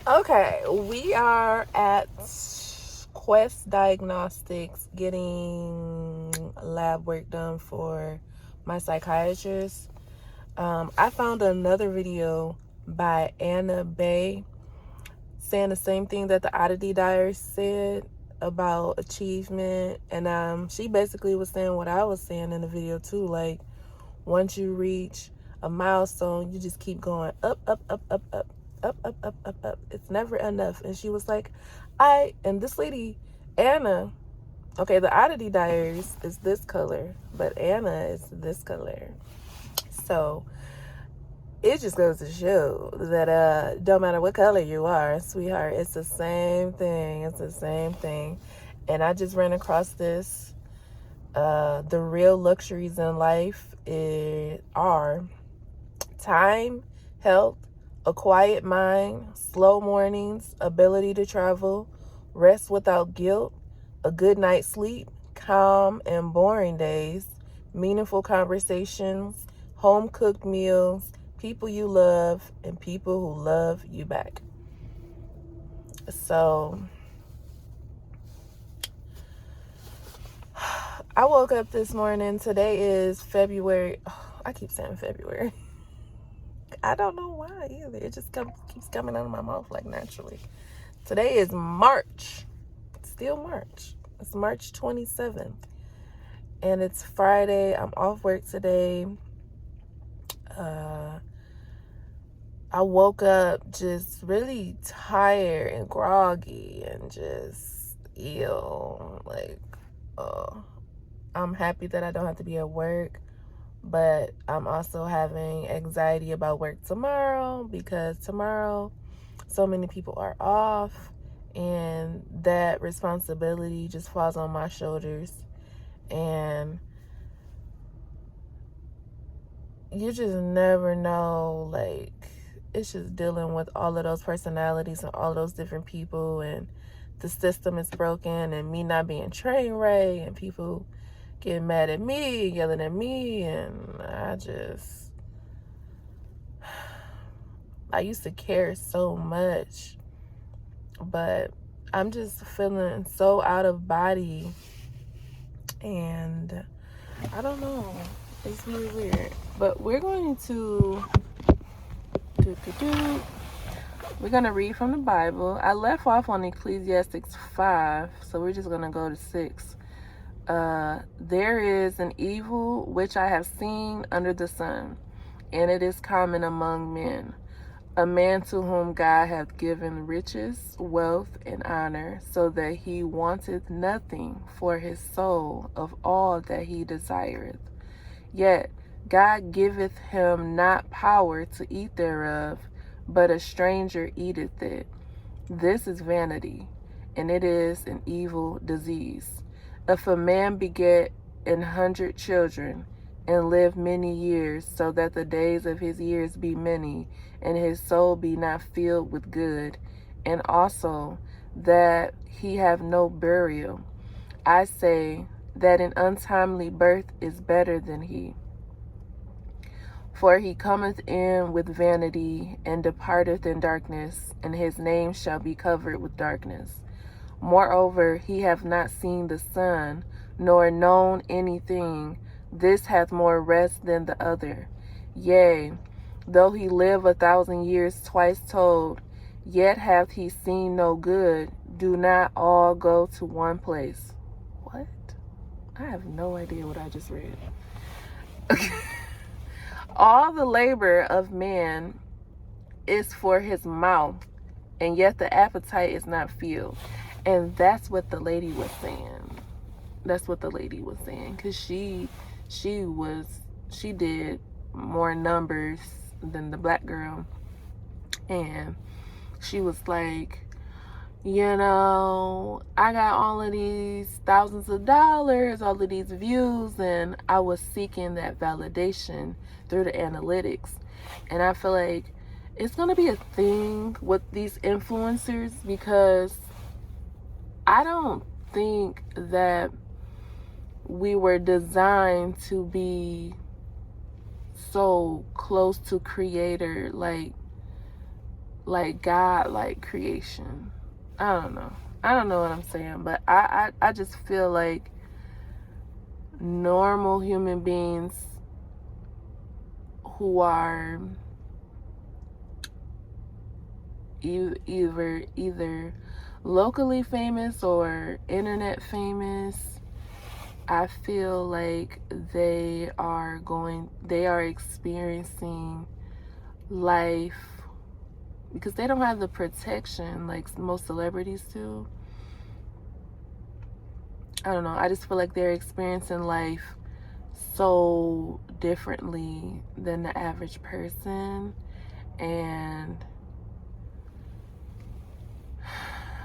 Okay, we are at Quest Diagnostics getting lab work done for my psychiatrist. I found another video by Anna Bay saying the same thing that the Oddity Diaries said about achievement. And she basically was saying what I was saying in the video too. Like, once you reach a milestone, you just keep going up, up, up, up, up, up, up, up, up, up. It's never enough. And she was like, and this lady, Anna, okay, the Oddity Diaries is this color, but Anna is this color. So it just goes to show that don't matter what color you are, sweetheart, it's the same thing. It's the same thing. And I just ran across this. The real luxuries in life are time, health, a quiet mind, slow mornings, ability to travel, rest without guilt, a good night's sleep, calm and boring days, meaningful conversations, home cooked meals, people you love, and people who love you back. So I woke up this morning. Today is February. Oh, I keep saying February. I don't know why either. It just keeps coming out of my mouth like naturally. Today is March. It's still March. It's March 27th. And it's Friday. I'm off work today. I woke up just really tired and groggy and just ill. Like, I'm happy that I don't have to be at work. But I'm also having anxiety about work tomorrow because tomorrow so many people are off and that responsibility just falls on my shoulders. And you just never know, like, it's just dealing with all of those personalities and all of those different people, and the system is broken, and me not being trained right, and people getting mad at me, yelling at me, and I used to care so much, but I'm just feeling so out of body, and I don't know, it's really weird. But we're going to we're going to read from the Bible. I left off on Ecclesiastes 5, so we're just going to go to 6. There is an evil which I have seen under the sun, and it is common among men, a man to whom God hath given riches, wealth, and honor, so that he wanteth nothing for his soul of all that he desireth. Yet God giveth him not power to eat thereof, but a stranger eateth it. This is vanity, and it is an evil disease. If a man beget 100 children, and live many years, so that the days of his years be many, and his soul be not filled with good, and also that he have no burial, I say that an untimely birth is better than he. For he cometh in with vanity, and departeth in darkness, and his name shall be covered with darkness. Moreover, he hath not seen the sun, nor known anything. This hath more rest than the other. Yea, though he live 1,000 years twice told, yet hath he seen no good. Do not all go to one place. What? I have no idea what I just read. All the labor of man is for his mouth, and yet the appetite is not filled. And that's what the lady was saying. That's what the lady was saying, because she did more numbers than the black girl, and she was like, I got all of these thousands of dollars, all of these views, and I was seeking that validation through the analytics. And I feel like it's going to be a thing with these influencers, because I don't think that we were designed to be so close to creator. Like, like God, like creation. I don't know. I don't know what I'm saying, but I just feel like normal human beings who are either locally famous or internet famous, I feel like they are experiencing life because they don't have the protection like most celebrities do. I don't know. I just feel like they're experiencing life so differently than the average person. And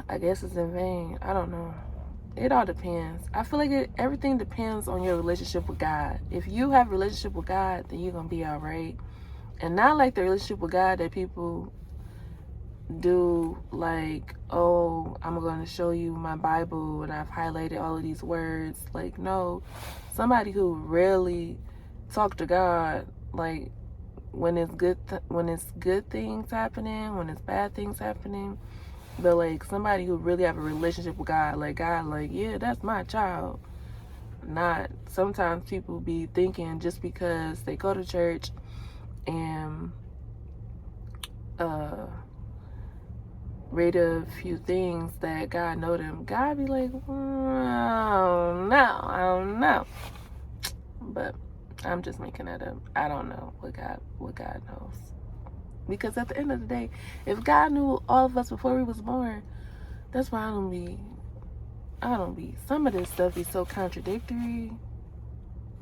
I guess it's in vain. I don't know. It all depends. I feel like everything depends on your relationship with God. If you have a relationship with God, then you're going to be all right. And not like the relationship with God that people do, like, oh, I'm going to show you my Bible and I've highlighted all of these words. Like, no, somebody who really talk to God, like when it's good things happening, when it's bad things happening, but like somebody who really have a relationship with God, like, yeah, that's my child. Not sometimes people be thinking just because they go to church and read a few things that God know them. God be like, I don't know. But I'm just making that up. I don't know what God knows. Because at the end of the day, if God knew all of us before we was born, that's why I don't be, some of this stuff be so contradictory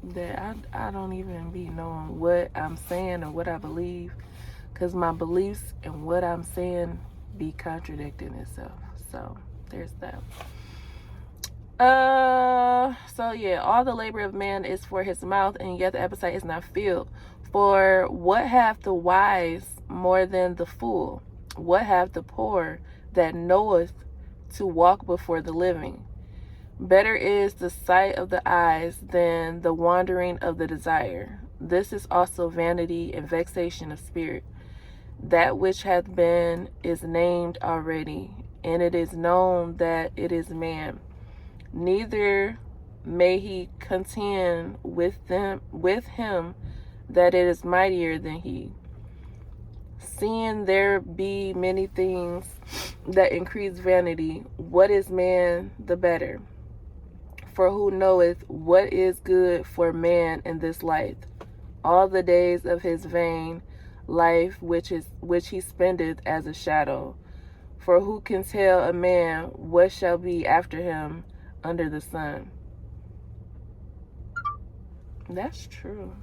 that I don't even be knowing what I'm saying or what I believe, because my beliefs and what I'm saying be contradicting itself. So there's that. So yeah, all the labor of man is for his mouth, and yet the appetite is not filled. For what hath the wise more than the fool? What hath the poor that knoweth to walk before the living? Better is the sight of the eyes than the wandering of the desire. This is also vanity and vexation of spirit. That which hath been is named already, and it is known that it is man. Neither may he contend with him that it is mightier than he. Seeing there be many things that increase vanity, what is man the better? For who knoweth what is good for man in this life? All the days of his vain life which he spendeth as a shadow. For who can tell a man what shall be after him under the sun? That's true.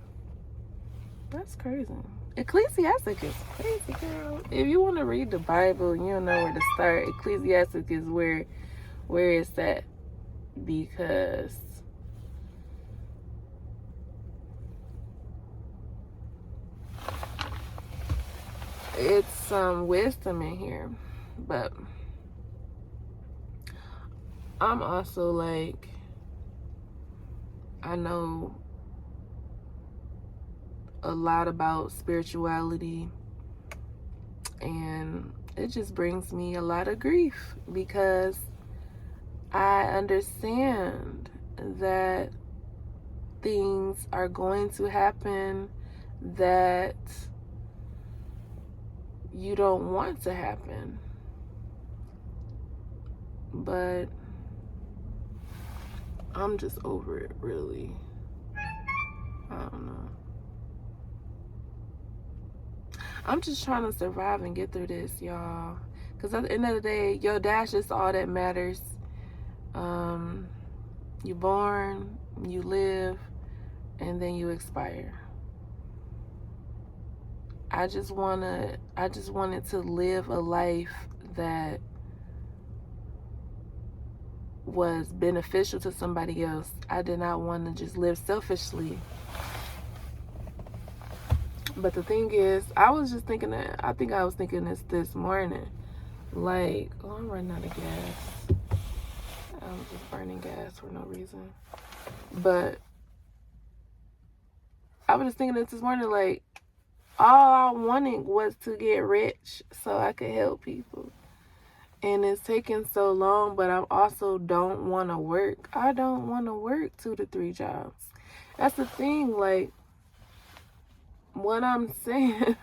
That's crazy. Ecclesiastic is crazy, girl. If you want to read the Bible and you don't know where to start, Ecclesiastic is where it's at, because it's some wisdom in here. But I'm also like, I know a lot about spirituality, and it just brings me a lot of grief because I understand that things are going to happen that you don't want to happen. But I'm just over it, really. I don't know. I'm just trying to survive and get through this, y'all. Because at the end of the day, your dash is all that matters. You're born, you live, and then you expire. I just wanted to live a life that was beneficial to somebody else. I did not want to just live selfishly. But the thing is, I was thinking this morning. Like, oh, I'm running out of gas. I'm just burning gas for no reason. But I was just thinking this morning, like, all I wanted was to get rich so I could help people. And it's taking so long, but I also don't want to work. I don't want to work 2 to 3 jobs. That's the thing, like, what I'm saying.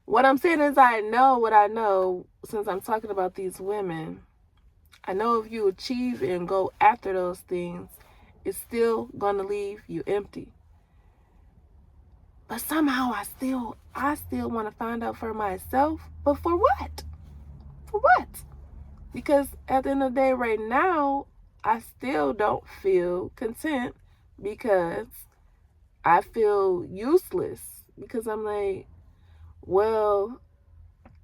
What I'm saying is I know what I know since I'm talking about these women. I know if you achieve and go after those things, it's still going to leave you empty. But somehow I still want to find out for myself. But for what? For what? Because at the end of the day, right now, I still don't feel content because I feel useless. Because I'm like, well,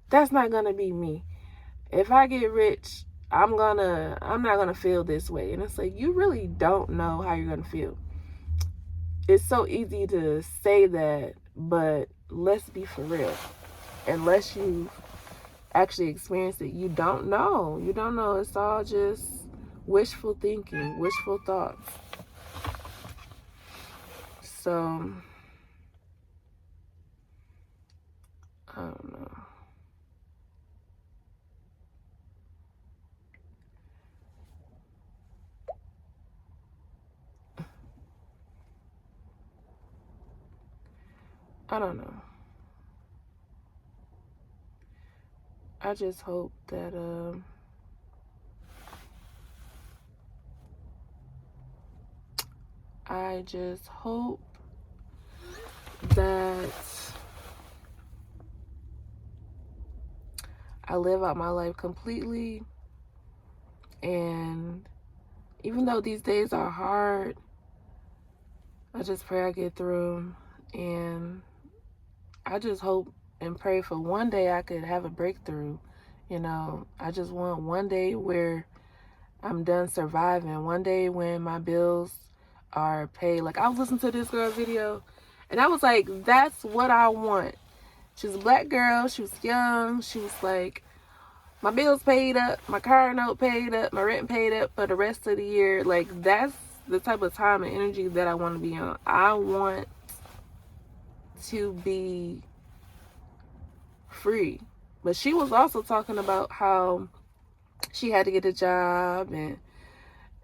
that's not going to be me. If I get rich, I'm not going to feel this way. And it's like, you really don't know how you're going to feel. It's so easy to say that, but let's be for real. Unless you actually experience it, you don't know. You don't know. It's all just wishful thinking, wishful thoughts. So, I don't know. I don't know. I just hope that I just hope that I live out my life completely. And even though these days are hard, I just pray I get through. And I just hope and pray for one day I could have a breakthrough. You know, I just want one day where I'm done surviving. One day when my bills are paid. Like, I was listening to this girl video, and I was like, that's what I want. She was a black girl. She was young. She was like, my bills paid up, my car note paid up, my rent paid up for the rest of the year. Like, that's the type of time and energy that I want to be on. I want to be free. But she was also talking about how she had to get a job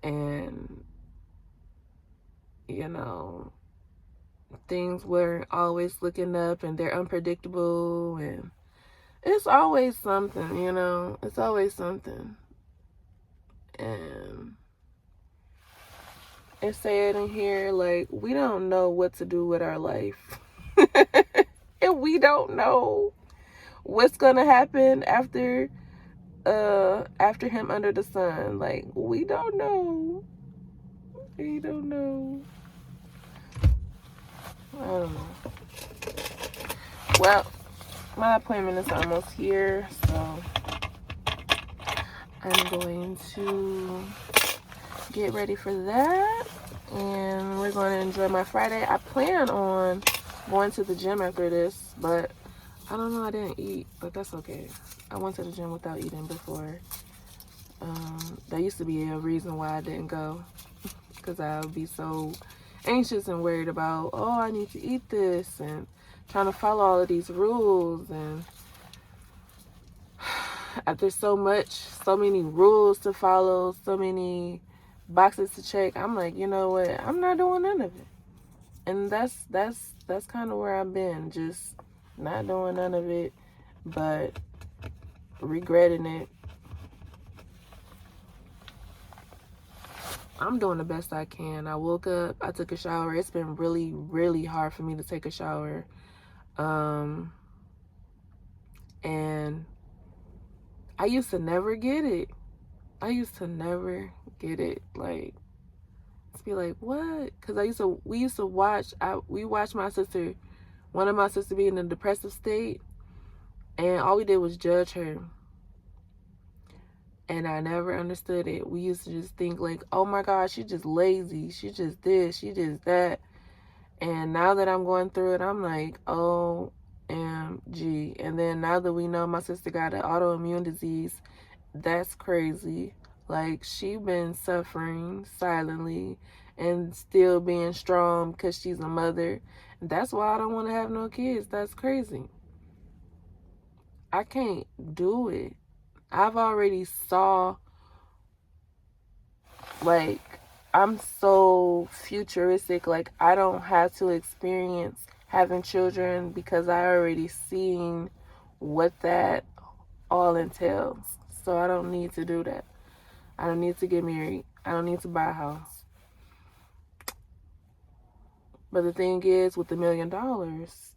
and you know, things weren't always looking up and they're unpredictable, and it's always something, you know, it's always something. And it said in here, like, we don't know what to do with our life. And we don't know what's gonna happen after him under the sun. Like, we don't know. We don't know. I don't know. Well, my appointment is almost here, so I'm going to get ready for that, and we're going to enjoy my Friday. I plan on going to the gym after this, but I don't know, I didn't eat, but that's okay. I went to the gym without eating before. That used to be a reason why I didn't go, because I would be so anxious and worried about, oh, I need to eat this, and trying to follow all of these rules. And there's so many rules to follow, so many boxes to check. I'm like, you know what? I'm not doing none of it. And that's kind of where I've been, just not doing none of it, but regretting it. I'm doing the best I can. I woke up, I took a shower. It's been really, really hard for me to take a shower. And I used to never get it. Like, to be like, what? Because we used to watch, we watched one of my sisters be in a depressive state, and all we did was judge her. And I never understood it. We used to just think like, oh my God, she's just lazy. She just this, she just that. And now that I'm going through it, I'm like, OMG. And then now that we know my sister got an autoimmune disease, that's crazy. Like, she been suffering silently and still being strong because she's a mother. That's why I don't want to have no kids. That's crazy. I can't do it. I've already saw, like, I'm so futuristic. Like, I don't have to experience having children because I already seen what that all entails. So I don't need to do that. I don't need to get married. I don't need to buy a house. But the thing is, with $1 million,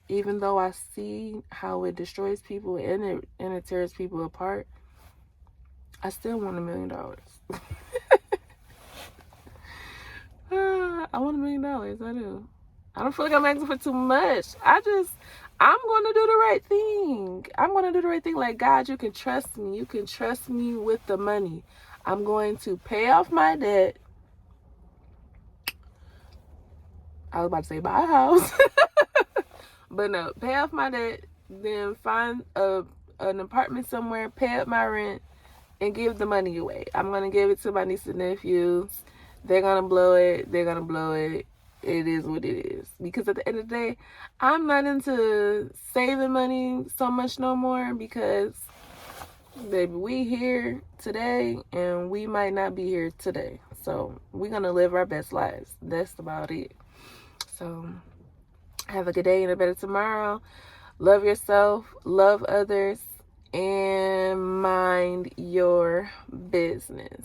even though I see how it destroys people and it tears people apart, I still want $1 million. I want $1 million. I do. I don't feel like I'm asking for too much. I'm going to do the right thing. I'm going to do the right thing. Like, God, you can trust me. You can trust me with the money. I'm going to pay off my debt. I was about to say buy a house. But no, pay off my debt. Then find an apartment somewhere, pay up my rent, and give the money away. I'm going to give it to my nieces and nephews. They're going to blow it. They're going to blow it. It is what it is. Because at the end of the day, I'm not into saving money so much no more because, baby, we here today and we might not be here today. So we're going to live our best lives. That's about it. So have a good day and a better tomorrow. Love yourself, love others, and mind your business.